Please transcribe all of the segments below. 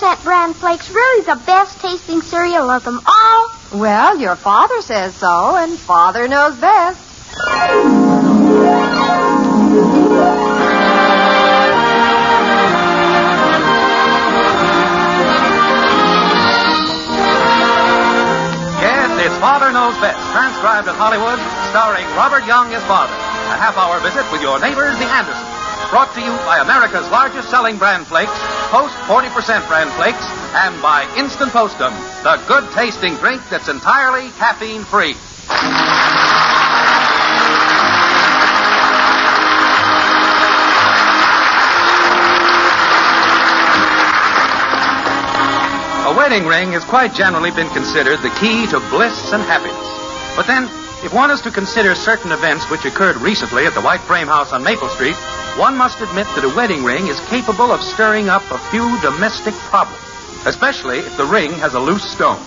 40% bran flakes really the best tasting cereal of them all? Well, your father says so, and Father knows best. Yes, it's Father Knows Best, transcribed in Hollywood, starring Robert Young as Father. A half-hour visit with your neighbors, the Andersons. Brought to you by America's largest selling bran flakes, Post 40% bran flakes, and by Instant Postum, the good-tasting drink that's entirely caffeine-free. A wedding ring has quite generally been considered the key to bliss and happiness. But then, if one is to consider certain events which occurred recently at the White Frame House on Maple Street, one must admit that a wedding ring is capable of stirring up a few domestic problems, especially if the ring has a loose stone.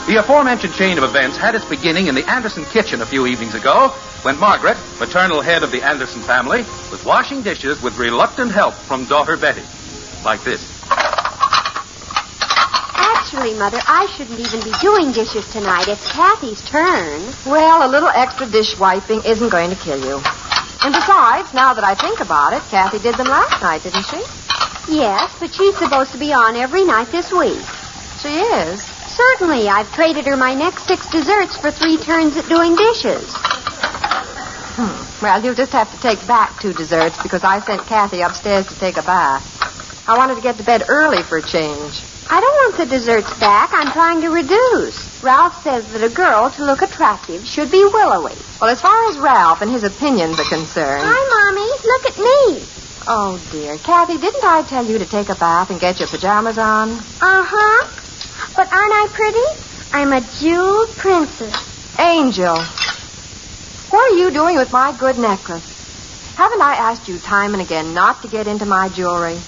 The aforementioned chain of events had its beginning in the Anderson kitchen a few evenings ago, when Margret, maternal head of the Anderson family, was washing dishes with reluctant help from daughter Betty. Like this. Actually, Mother, I shouldn't even be doing dishes tonight. It's Kathy's turn. Well, a little extra dish wiping isn't going to kill you. And besides, now that I think about it, Kathy did them last night, didn't she? Yes, but she's supposed to be on every night this week. She is. Certainly. I've traded her my next 6 desserts for 3 turns at doing dishes. Well, you'll just have to take back 2 desserts because I sent Kathy upstairs to take a bath. I wanted to get to bed early for a change. I don't want the desserts back. I'm trying to reduce. Ralph says that a girl, to look attractive, should be willowy. Well, as far as Ralph and his opinions are concerned... Hi, Mommy. Look at me. Oh, dear. Kathy, didn't I tell you to take a bath and get your pajamas on? Uh-huh. But aren't I pretty? I'm a jeweled princess. Angel, what are you doing with my good necklace? Haven't I asked you time and again not to get into my jewelry?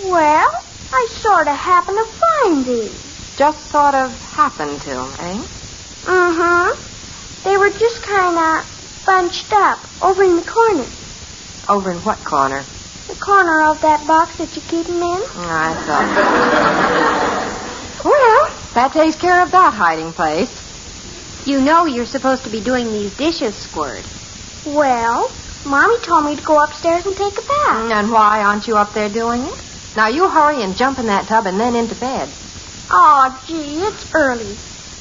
Well, I sort of happened to find these. Just sort of happened to, eh? Mm-hmm. They were just kind of bunched up over in the corner. Over in what corner? The corner of that box that you keep them in. I thought. Well, that takes care of that hiding place. You know you're supposed to be doing these dishes, Squirt. Well, Mommy told me to go upstairs and take a bath. And why aren't you up there doing it? Now, you hurry and jump in that tub and then into bed. Oh, gee, it's early.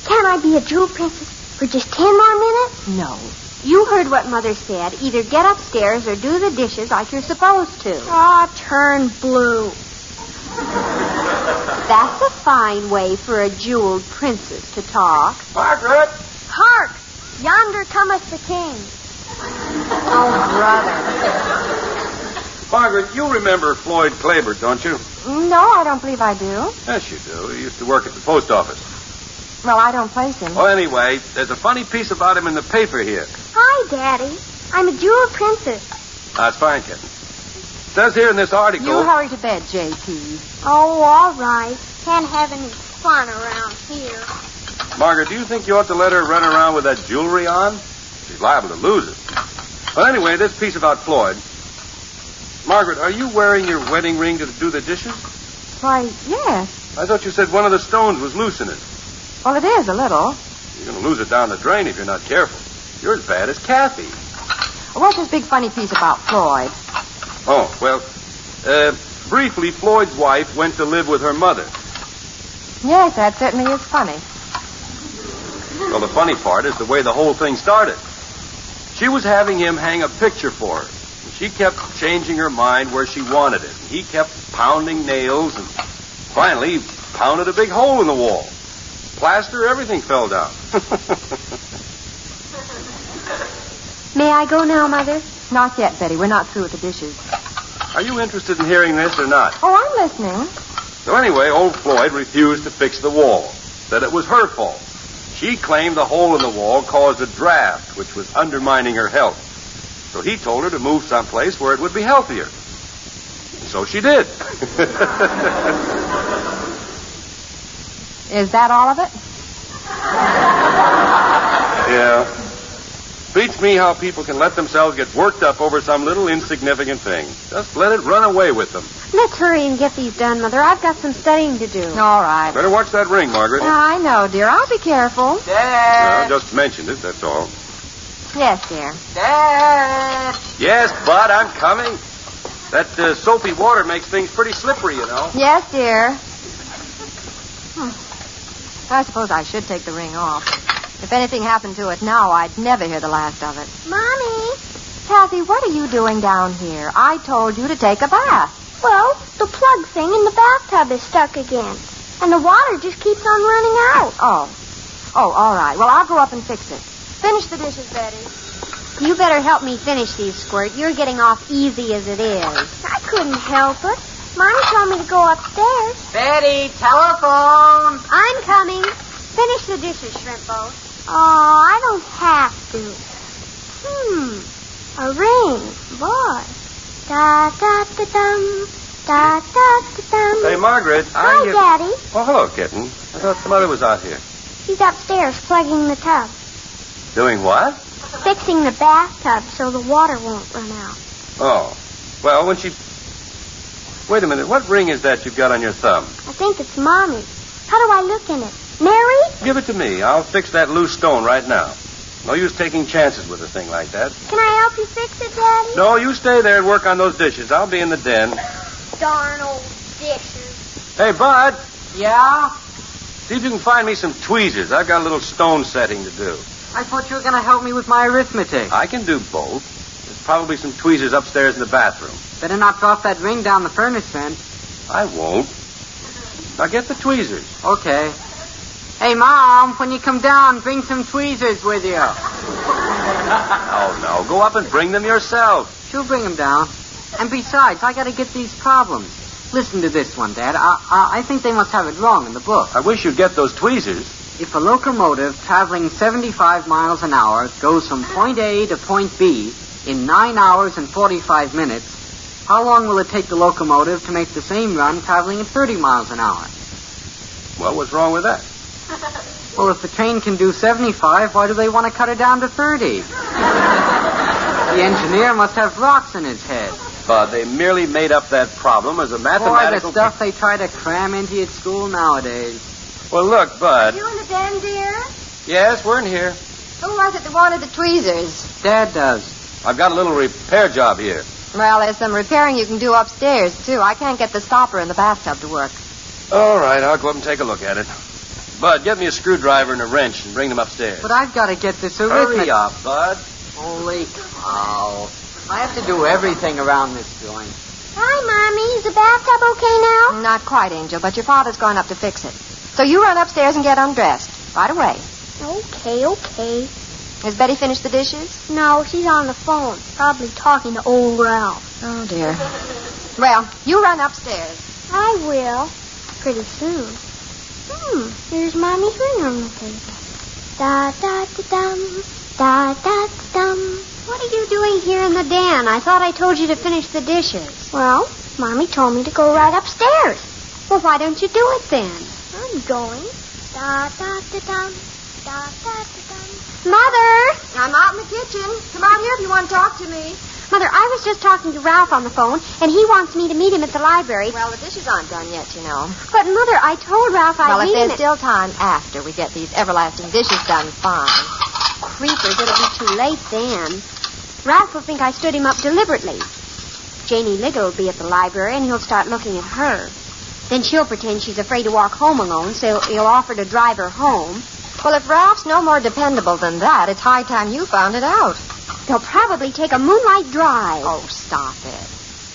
Can't I be a jewel princess for just 10 more minutes? No. You heard what Mother said. Either get upstairs or do the dishes like you're supposed to. Oh, turn blue. That's a fine way for a jeweled princess to talk. Margret! Hark! Yonder cometh the king. Oh, brother. Margret, you remember Floyd Claiborne, don't you? No, I don't believe I do. Yes, you do. He used to work at the post office. Well, I don't place him. Well, anyway, there's a funny piece about him in the paper here. Hi, Daddy. I'm a jewel princess. That's fine, kitten. It says here in this article... You hurry to bed, J.P. Oh, all right. Can't have any fun around here. Margaret, do you think you ought to let her run around with that jewelry on? She's liable to lose it. Well, anyway, this piece about Floyd. Margaret, are you wearing your wedding ring to do the dishes? Why, yes. I thought you said one of the stones was loose in it. Well, it is a little. You're going to lose it down the drain if you're not careful. You're as bad as Kathy. What's this big funny piece about Floyd? Oh, well, briefly, Floyd's wife went to live with her mother. Yes, that certainly is funny. Well, the funny part is the way the whole thing started. She was having him hang a picture for her. And she kept changing her mind where she wanted it. And he kept pounding nails and finally pounded a big hole in the wall. Plaster, everything fell down. May I go now, Mother? Not yet, Betty. We're not through with the dishes. Are you interested in hearing this or not? Oh, I'm listening. So anyway, old Floyd refused to fix the wall. Said it was her fault. She claimed the hole in the wall caused a draft, which was undermining her health. So he told her to move someplace where it would be healthier. And so she did. Is that all of it? Yeah. Beats me how people can let themselves get worked up over some little insignificant thing. Just let it run away with them. Let's hurry and get these done, Mother. I've got some studying to do. All right. Better watch that ring, Margaret. I know, dear. I'll be careful. I just mentioned it, that's all. Yes, dear. Dad! Yes, Bud, I'm coming. That soapy water makes things pretty slippery, you know. Yes, dear. I suppose I should take the ring off. If anything happened to it now, I'd never hear the last of it. Mommy. Kathy, what are you doing down here? I told you to take a bath. Well, the plug thing in the bathtub is stuck again. And the water just keeps on running out. Oh, all right. Well, I'll go up and fix it. Finish the dishes, Betty. You better help me finish these, Squirt. You're getting off easy as it is. I couldn't help it. Mommy told me to go upstairs. Betty, telephone! I'm coming. Finish the dishes, Shrimpo. Oh, I don't have to. A ring. Boy. Da-da-da-dum. Da-da-da-dum. Hey, Margaret. Hi, Daddy. Oh, hello, kitten. I thought the mother was out here. She's upstairs plugging the tub. Doing what? Fixing the bathtub so the water won't run out. Oh. Well, when she... Wait a minute. What ring is that you've got on your thumb? I think it's Mommy's. How do I look in it? Married? Give it to me. I'll fix that loose stone right now. No use taking chances with a thing like that. Can I help you fix it, Daddy? No, you stay there and work on those dishes. I'll be in the den. Darn old dishes. Hey, Bud. Yeah? See if you can find me some tweezers. I've got a little stone setting to do. I thought you were going to help me with my arithmetic. I can do both. There's probably some tweezers upstairs in the bathroom. Better not drop that ring down the furnace vent. I won't. Now get the tweezers. Okay. Hey, Mom, when you come down, bring some tweezers with you. Oh, no. Go up and bring them yourself. She'll bring them down. And besides, I got to get these problems. Listen to this one, Dad. I think they must have it wrong in the book. I wish you'd get those tweezers. If a locomotive traveling 75 miles an hour goes from point A to point B in 9 hours and 45 minutes, how long will it take the locomotive to make the same run traveling at 30 miles an hour? Well, what's wrong with that? Well, if the train can do 75, why do they want to cut it down to 30? The engineer must have rocks in his head. But they merely made up that problem as a Boy, mathematical... the stuff they try to cram into you at school nowadays. Well, look, Bud. You in the den, dear? Yes, we're in here. Who was it that wanted the tweezers? Dad does. I've got a little repair job here. Well, there's some repairing you can do upstairs, too. I can't get the stopper in the bathtub to work. All right, I'll go up and take a look at it. Bud, get me a screwdriver and a wrench and bring them upstairs. But I've got to get this arithmetic. Hurry up, Bud. Holy cow. I have to do everything around this joint. Hi, Mommy. Is the bathtub okay now? Not quite, Angel, but your father's gone up to fix it. So you run upstairs and get undressed. Right away. Okay. Has Betty finished the dishes? No, she's on the phone. Probably talking to old Ralph. Oh, dear. Well, you run upstairs. I will. Pretty soon. Here's Mommy's ring on the table. Da-da-da-dum. Da-da-da-dum. What are you doing here in the den? I thought I told you to finish the dishes. Well, Mommy told me to go right upstairs. Well, why don't you do it then? I'm going. Da-da-da-dum. Da-da-da-dum. Mother! I'm out in the kitchen. Come out here if you want to talk to me. Mother, I was just talking to Ralph on the phone, and he wants me to meet him at the library. Well, the dishes aren't done yet, you know. But, Mother, I told Ralph I'd Well, if meet him there's still time after we get these everlasting dishes done, fine. Creepers, it'll be too late then. Ralph will think I stood him up deliberately. Janie Liggle will be at the library, and he'll start looking at her. Then she'll pretend she's afraid to walk home alone, so he'll offer to drive her home. Well, if Ralph's no more dependable than that, it's high time you found it out. They'll probably take a moonlight drive. Oh, stop it.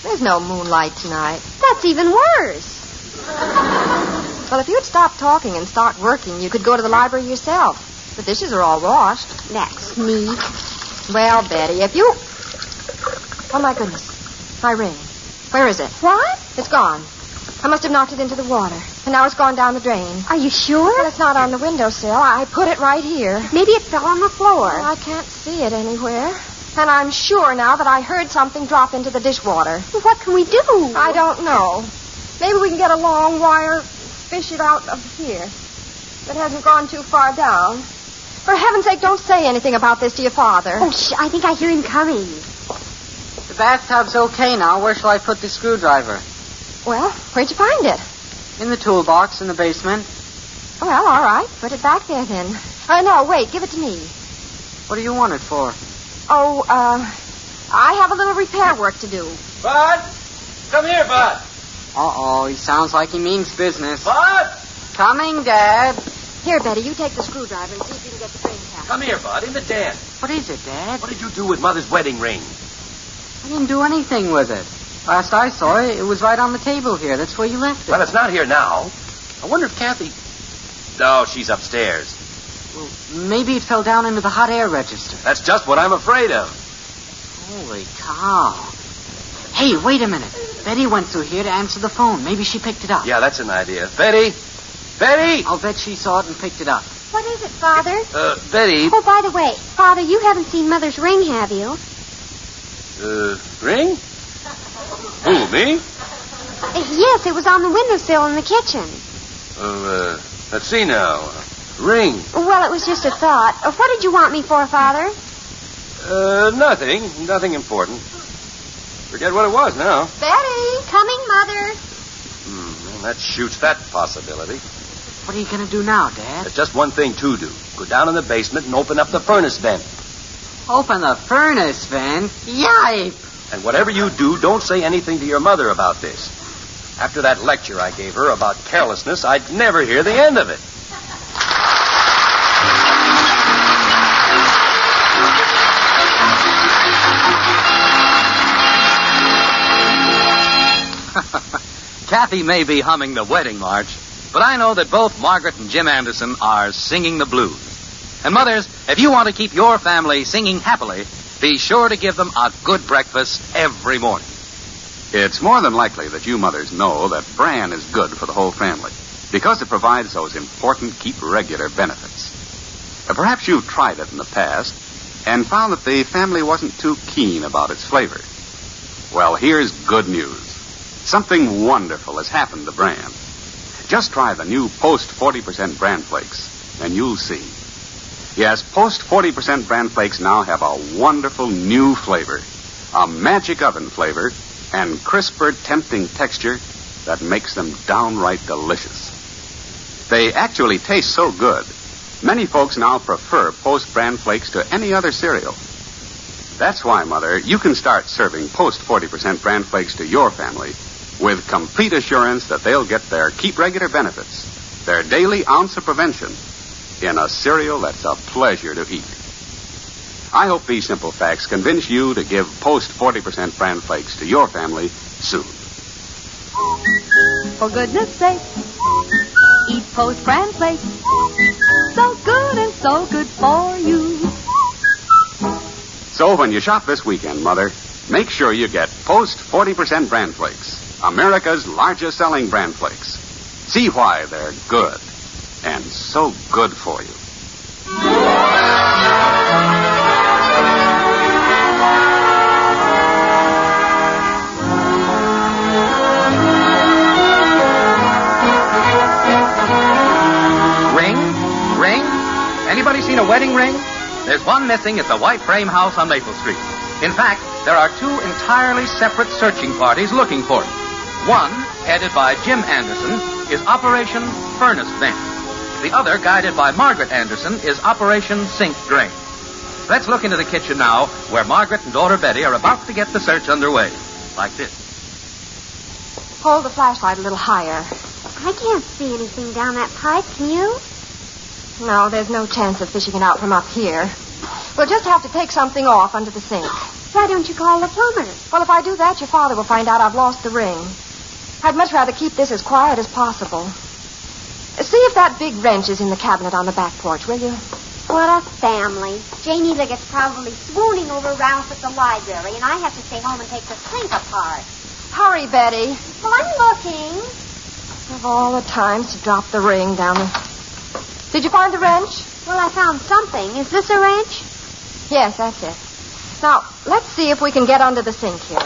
There's no moonlight tonight. That's even worse. Well, if you'd stop talking and start working, you could go to the library yourself. The dishes are all washed. That's neat. Well, Betty, if you... Oh, my goodness. My ring. Where is it? What? It's gone. I must have knocked it into the water. And now it's gone down the drain. Are you sure? Well, it's not on the windowsill. I put it right here. Maybe it fell on the floor. Well, I can't see it anywhere. And I'm sure now that I heard something drop into the dishwater. Well, what can we do? I don't know. Maybe we can get a long wire, fish it out of here. It hasn't gone too far down. For heaven's sake, don't say anything about this to your father. Oh, I think I hear him coming. The bathtub's okay now. Where shall I put the screwdriver? Well, where'd you find it? In the toolbox in the basement. Well, all right. Put it back there, then. No, wait. Give it to me. What do you want it for? Oh, I have a little repair work to do. Bud! Come here, Bud! Uh-oh, he sounds like he means business. Bud! Coming, Dad. Here, Betty, you take the screwdriver and see if you can get the drain cap. Come here, Bud, in the den. What is it, Dad? What did you do with Mother's wedding ring? I didn't do anything with it. Last I saw it, it was right on the table here. That's where you left it. Well, it's not here now. I wonder if Kathy... No, she's upstairs. Well, maybe it fell down into the hot air register. That's just what I'm afraid of. Holy cow. Hey, wait a minute. Betty went through here to answer the phone. Maybe she picked it up. Yeah, that's an idea. Betty! Betty! I'll bet she saw it and picked it up. What is it, Father? Betty... Oh, by the way, Father, you haven't seen Mother's ring, have you? Ring? Who, me? Yes, it was on the windowsill in the kitchen. Let's see now. Ring. Well, it was just a thought. What did you want me for, Father? Nothing. Nothing important. Forget what it was now. Betty! Coming, Mother. Well, that shoots that possibility. What are you going to do now, Dad? There's just one thing to do. Go down in the basement and open up the furnace vent. Open the furnace vent? Yipe! And whatever you do, don't say anything to your mother about this. After that lecture I gave her about carelessness, I'd never hear the end of it. Kathy may be humming the wedding march, but I know that both Margret and Jim Anderson are singing the blues. And mothers, if you want to keep your family singing happily, be sure to give them a good breakfast every morning. It's more than likely that you mothers know that bran is good for the whole family because it provides those important keep regular benefits. Perhaps you've tried it in the past and found that the family wasn't too keen about its flavor. Well, here's good news. Something wonderful has happened to bran. Just try the new Post 40% Bran Flakes, and you'll see. Yes, Post 40% Bran Flakes now have a wonderful new flavor, a magic oven flavor, and crisper, tempting texture that makes them downright delicious. They actually taste so good, many folks now prefer Post Bran Flakes to any other cereal. That's why, Mother, you can start serving Post 40% Bran Flakes to your family with complete assurance that they'll get their keep regular benefits, their daily ounce of prevention, in a cereal that's a pleasure to eat. I hope these simple facts convince you to give Post 40% Bran Flakes to your family soon. For goodness sake, eat Post Bran Flakes. So good and so good for you. So when you shop this weekend, Mother, make sure you get Post 40% Bran Flakes, America's largest selling Bran Flakes. See why they're good and so good for you. Ring? Anybody seen a wedding ring? There's one missing at the White Frame House on Maple Street. In fact, there are two entirely separate searching parties looking for it. One, headed by Jim Anderson, is Operation Furnace Vent. The other, guided by Margret Anderson, is Operation Sink Drain. Let's look into the kitchen now, where Margret and daughter Betty are about to get the search underway. Like this. Hold the flashlight a little higher. I can't see anything down that pipe, can you? No, there's no chance of fishing it out from up here. We'll just have to take something off under the sink. Why don't you call the plumber? Well, if I do that, your father will find out I've lost the ring. I'd much rather keep this as quiet as possible. See if that big wrench is in the cabinet on the back porch, will you? What a family. Janie Liggett's probably swooning over Ralph at the library, and I have to stay home and take the sink apart. Hurry, Betty. Well, I'm looking. Of all the times to drop the ring down the... Did you find the wrench? Well, I found something. Is this a wrench? Yes, that's it. Now, let's see if we can get under the sink here.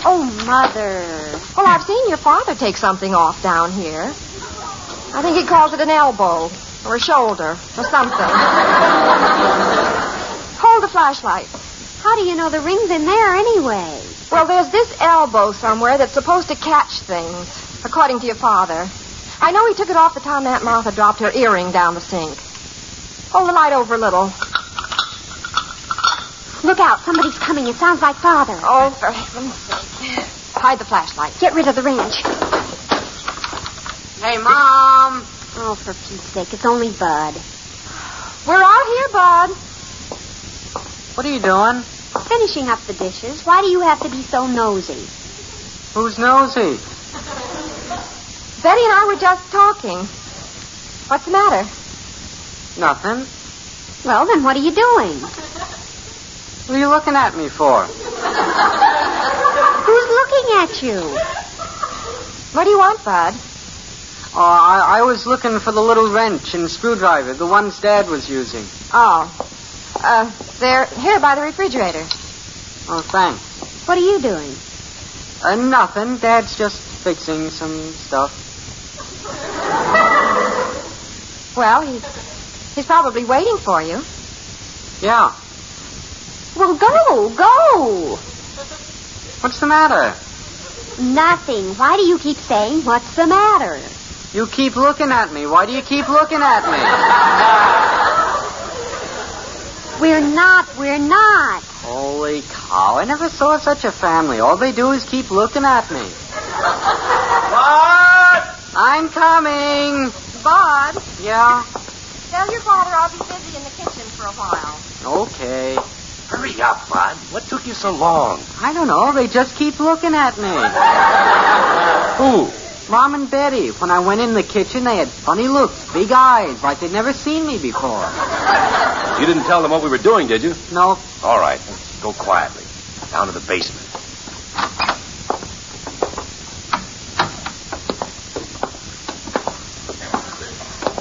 Oh, Mother. Well, I've seen your father take something off down here. I think he calls it an elbow. or a shoulder or something. Hold the flashlight. How do you know the ring's in there anyway? Well, there's this elbow somewhere that's supposed to catch things, according to your father. I know he took it off the time Aunt Martha dropped her earring down the sink. Hold the light over a little. Look out, somebody's coming. It sounds like Father. Oh, for heaven's sake. Hide the flashlight. Get rid of the wrench. Hey, Mom. Oh, for Pete's sake, it's only Bud. We're out here, Bud. What are you doing? Finishing up the dishes. Why do you have to be so nosy? Who's nosy? Betty and I were just talking. What's the matter? Nothing. Well, then what are you doing? What are you looking at me for? Who's looking at you? What do you want, Bud? Oh, I was looking for the little wrench and screwdriver, the ones Dad was using. Oh. They're here by the refrigerator. Oh, thanks. What are you doing? Nothing. Dad's just fixing some stuff. Well, he's probably waiting for you. Yeah. Well, go. What's the matter? Nothing. Why do you keep saying, what's the matter? You keep looking at me. Why do you keep looking at me? We're not. Holy cow. I never saw such a family. All they do is keep looking at me. What? I'm coming. Bud, Yeah? tell your father I'll be busy in the kitchen for a while. Okay. Hurry up, Bud. What took you so long? I don't know. They just keep looking at me. Who? Mom and Betty. When I went in the kitchen, they had funny looks, big eyes, like they'd never seen me before. You didn't tell them what we were doing, did you? No. All right. Let's go quietly. Down to the basement.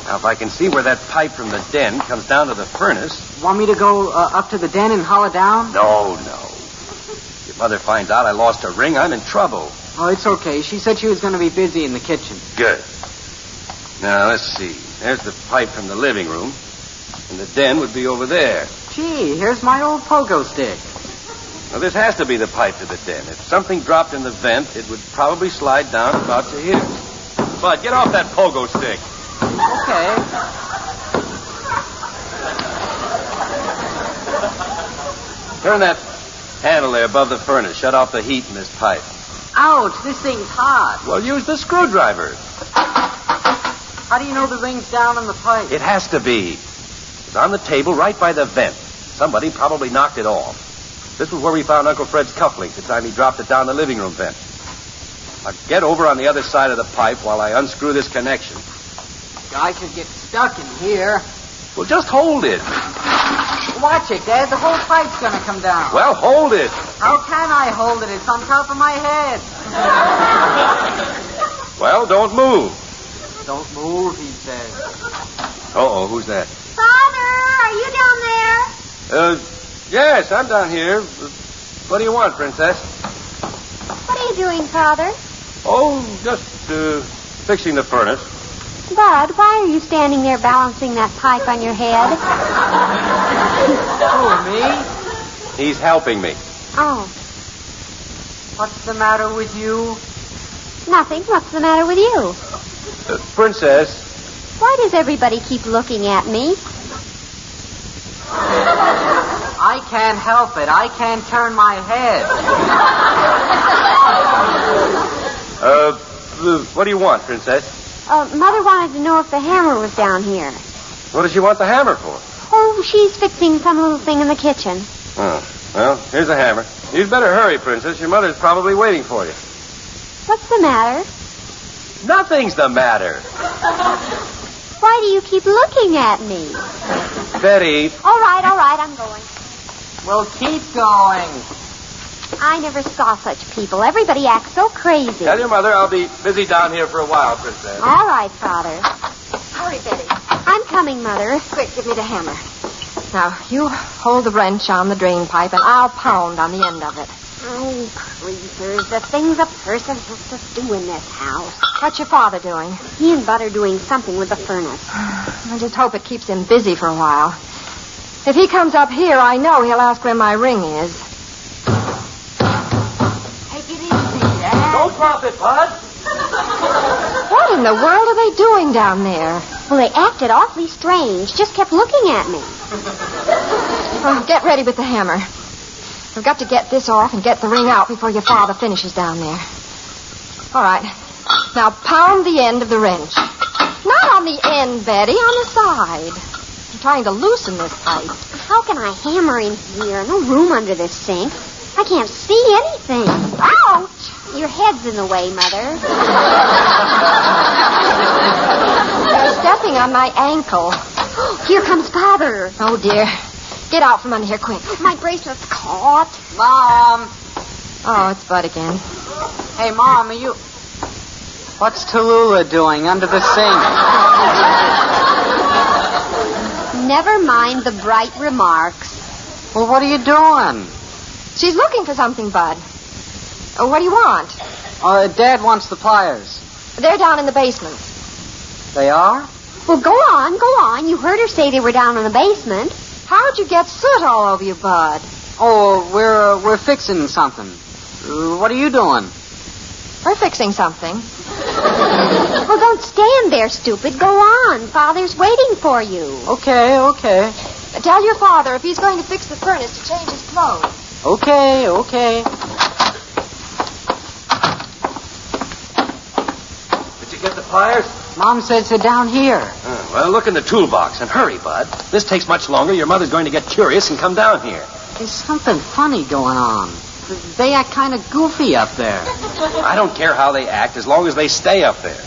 Now, if I can see where that pipe from the den comes down to the furnace... Want me to go up to the den and holler down? No. If Mother finds out I lost a ring, I'm in trouble. Oh, it's okay. She said she was going to be busy in the kitchen. Good. Now, let's see. There's the pipe from the living room. And the den would be over there. Gee, here's my old pogo stick. Now, this has to be the pipe to the den. If something dropped in the vent, it would probably slide down about to here. Bud, get off that pogo stick. Okay. Turn that handle there above the furnace. Shut off the heat in this pipe. Ouch, this thing's hot. Well, use the screwdriver. How do you know the ring's down in the pipe? It has to be. It's on the table right by the vent. Somebody probably knocked it off. This was where we found Uncle Fred's cufflinks the time he dropped it down the living room vent. Now, get over on the other side of the pipe while I unscrew this connection. I could get stuck in here. Well, just hold it. Watch it, Dad. The whole pipe's going to come down. Well, hold it. How can I hold it? It's on top of my head. Well, don't move. Don't move, he says. Uh-oh, who's that? Father, are you down there? Yes, I'm down here. What do you want, Princess? What are you doing, Father? Oh, just, fixing the furnace. Bud, why are you standing there balancing that pipe on your head? Who, me? He's helping me. Oh, What's the matter with you? nothing. What's the matter with you? Princess, Why does everybody keep looking at me? I can't help it. I can't turn my head. what do you want, Princess? Mother wanted to know if the hammer was down here. What does she want the hammer for? Oh, she's fixing some little thing in the kitchen. Oh, well, here's a hammer. You'd better hurry, Princess. Your mother's probably waiting for you. What's the matter? Nothing's the matter. Why do you keep looking at me? Betty. All right, I'm going. Well, keep going. I never saw such people. Everybody acts so crazy. Tell your mother I'll be busy down here for a while, Princess. All right, Father. Hurry, Betty. I'm coming, Mother. Quick, give me the hammer. Now, you hold the wrench on the drain pipe, and I'll pound on the end of it. Oh, creepers. The things a person has to do in this house. What's your father doing? He and Bud are doing something with the furnace. I just hope it keeps him busy for a while. If he comes up here, I know he'll ask where my ring is. Take it easy, Dad. Don't drop it, Bud. What in the world are they doing down there? Well, they acted awfully strange. Just kept looking at me. Oh, get ready with the hammer. We've got to get this off and get the ring out before your father finishes down there. All right. Now pound the end of the wrench. Not on the end, Betty, on the side. I'm trying to loosen this pipe. How can I hammer in here? No room under this sink. I can't see anything. Ouch! Your head's in the way, Mother. You're stepping on my ankle. Here comes Father. Oh, dear. Get out from under here, quick. My bracelet's caught. Mom! Oh, it's Bud again. Hey, Mom, are you... What's Tallulah doing under the sink? Never mind the bright remarks. Well, what are you doing? She's looking for something, Bud. What do you want? Dad wants the pliers. They're down in the basement. They are? Well, go on. You heard her say they were down in the basement. How'd you get soot all over you, Bud? Oh, we're fixing something. What are you doing? We're fixing something. Well, don't stand there, stupid. Go on. Father's waiting for you. Okay. Tell your father if he's going to fix the furnace to change his clothes. Okay. Did you get the pliers? Mom says they're down here. Well, look in the toolbox and hurry, Bud. This takes much longer. Your mother's going to get curious and come down here. There's something funny going on. They act kind of goofy up there. I don't care how they act as long as they stay up there.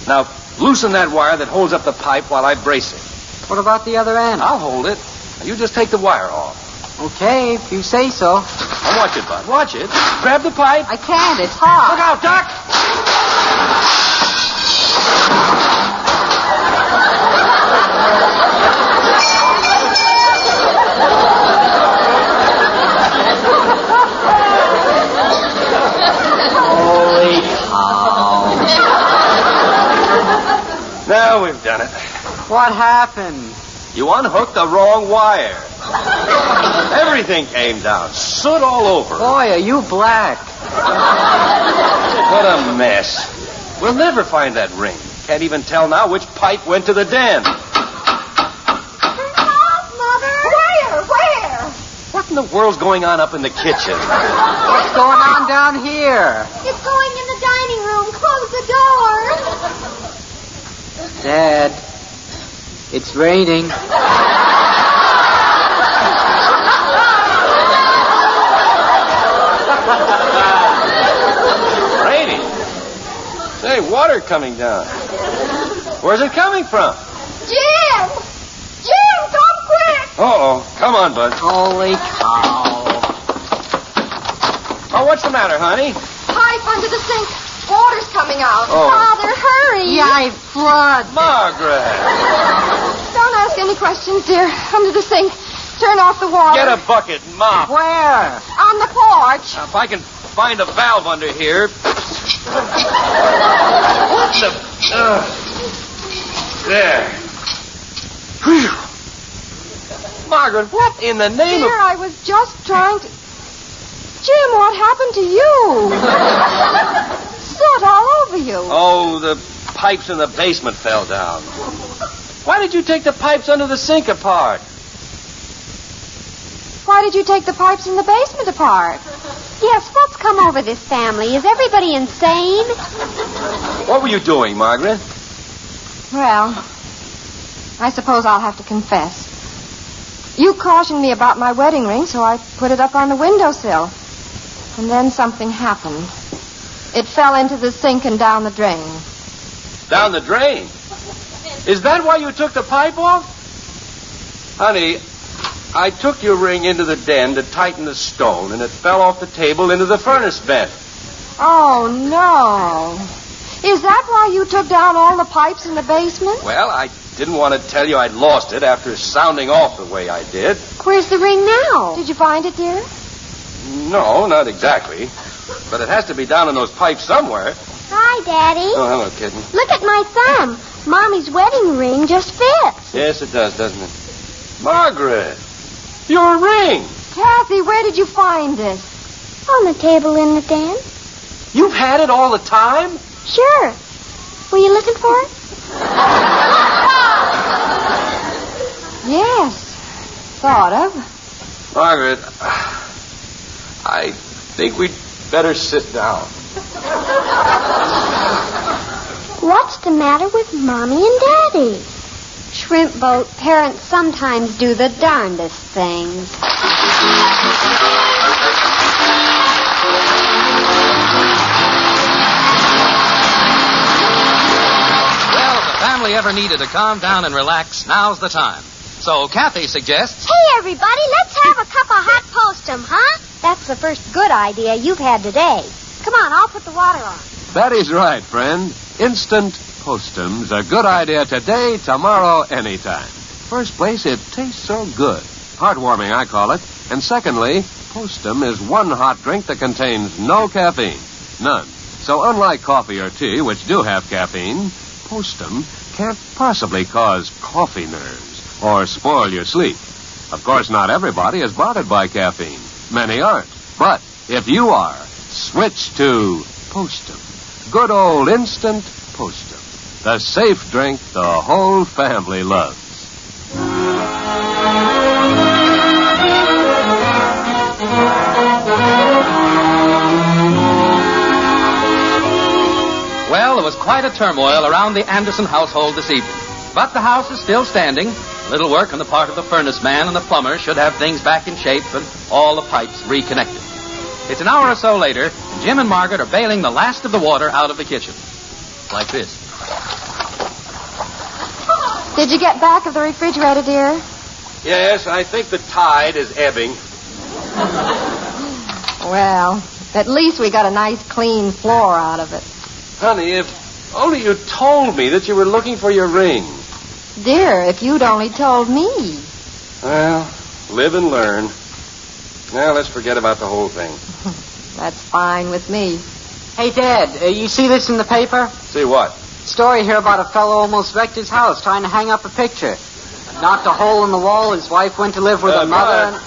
Now, loosen that wire that holds up the pipe while I brace it. What about the other end? I'll hold it. Now, you just take the wire off. Okay, if you say so. Now, watch it, Bud. Watch it. Grab the pipe. I can't. It's hot. Look out, Doc. Holy cow. Now we've done it. What happened? You unhooked the wrong wire. Everything came down. Soot all over. Boy, are you black. What a mess. We'll never find that ring. Can't even tell now which pipe went to the den. Turn off, Mother. Where? What in the world's going on up in the kitchen? What's going on down here? It's going in the dining room. Close the door. Dad, it's raining. Raining? Say, water coming down. Where's it coming from? Jim, come quick. Uh-oh. Come on, Bud. Holy cow. Oh, what's the matter, honey? Pipe under the sink. Water's coming out. Oh. Father, hurry. Yeah, flood. Margret. Don't ask any questions, dear. Under the sink. Turn off the water. Get a bucket and mop. Where? On the porch. Now, if I can find a valve under here. What the... There. Whew. Margret, what in the name Dear, I was just trying to... Jim, what happened to you? Soot all over you. Oh, the pipes in the basement fell down. Why did you take the pipes under the sink apart? Why did you take the pipes in the basement apart? Yes, what's come over this family? Is everybody insane? What were you doing, Margret? Well, I suppose I'll have to confess. You cautioned me about my wedding ring, so I put it up on the windowsill. And then something happened. It fell into the sink and down the drain. Down the drain? Is that why you took the pipe off? Honey, I took your ring into the den to tighten the stone, and it fell off the table into the furnace vent. Oh, no. Is that why you took down all the pipes in the basement? Well, I didn't want to tell you I'd lost it after sounding off the way I did. Where's the ring now? Did you find it, dear? No, not exactly. But it has to be down in those pipes somewhere. Hi, Daddy. Oh, hello, kitten. Look at my thumb. Mommy's wedding ring just fits. Yes, it does, doesn't it? Margaret, your ring. Kathy, where did you find this? On the table in the den. You've had it all the time? Sure. Were you looking for it? Yes. Thought of. Margaret, I think we'd better sit down. What's the matter with Mommy and Daddy? Shrimp boat, parents sometimes do the darndest things. Well, if the family ever needed to calm down and relax, now's the time. So Kathy suggests... Hey, everybody, let's have a cup of hot postum, huh? That's the first good idea you've had today. Come on, I'll put the water on. Betty's right, friend. Instant postum's a good idea today, tomorrow, anytime. First place, it tastes so good. Heartwarming, I call it. And secondly, postum is one hot drink that contains no caffeine. None. So unlike coffee or tea, which do have caffeine, postum can't possibly cause coffee nerves or spoil your sleep. Of course, not everybody is bothered by caffeine. Many aren't. But if you are, switch to postum. Good old instant postum. The safe drink the whole family loves. Well, there was quite a turmoil around the Anderson household this evening. But the house is still standing. Little work on the part of the furnace man and the plumber should have things back in shape and all the pipes reconnected. It's an hour or so later, and Jim and Margaret are bailing the last of the water out of the kitchen. Like this. Did you get back of the refrigerator, dear? Yes, I think the tide is ebbing. Well, at least we got a nice clean floor out of it. Honey, if only you told me that you were looking for your ring. Dear, if you'd only told me. Well, live and learn. Now, let's forget about the whole thing. That's fine with me. Hey, Dad, you see this in the paper? See what? Story here about a fellow almost wrecked his house trying to hang up a picture. Knocked a hole in the wall. His wife went to live with another.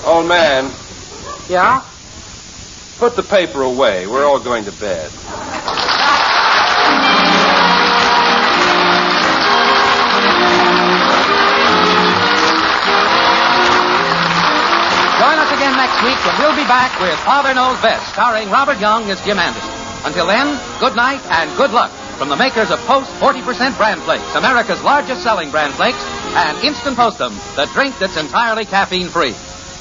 Old man, Yeah? put the paper away. We're all going to bed. Join us again next week when we'll be back with Father Knows Best, starring Robert Young as Jim Anderson. Until then, good night and good luck from the makers of Post 40% Bran Flakes, America's largest selling Bran Flakes, and Instant Postum, the drink that's entirely caffeine-free.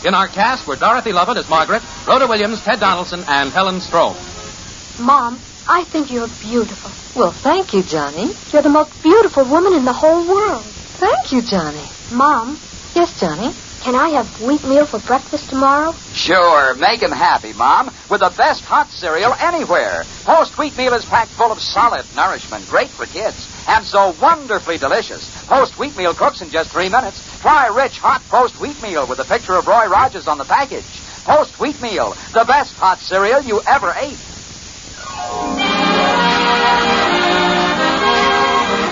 In our cast were Dorothy Lovett as Margaret, Rhoda Williams, Ted Donaldson, and Helen Strome. Mom, I think you're beautiful. Well, thank you, Johnny. You're the most beautiful woman in the whole world. Thank you, Johnny. Mom, Yes, Johnny? can I have wheatmeal for breakfast tomorrow? Sure, make him happy, Mom, with the best hot cereal anywhere. Post Wheatmeal is packed full of solid nourishment, great for kids, and so wonderfully delicious. Post Wheatmeal cooks in just 3 minutes. Try rich, hot Post Wheatmeal with a picture of Roy Rogers on the package. Post Wheatmeal, the best hot cereal you ever ate.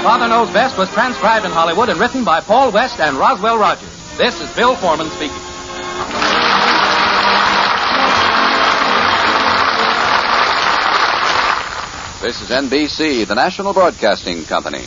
Father Knows Best was transcribed in Hollywood and written by Paul West and Roswell Rogers. This is Bill Foreman speaking. This is NBC, the National Broadcasting Company.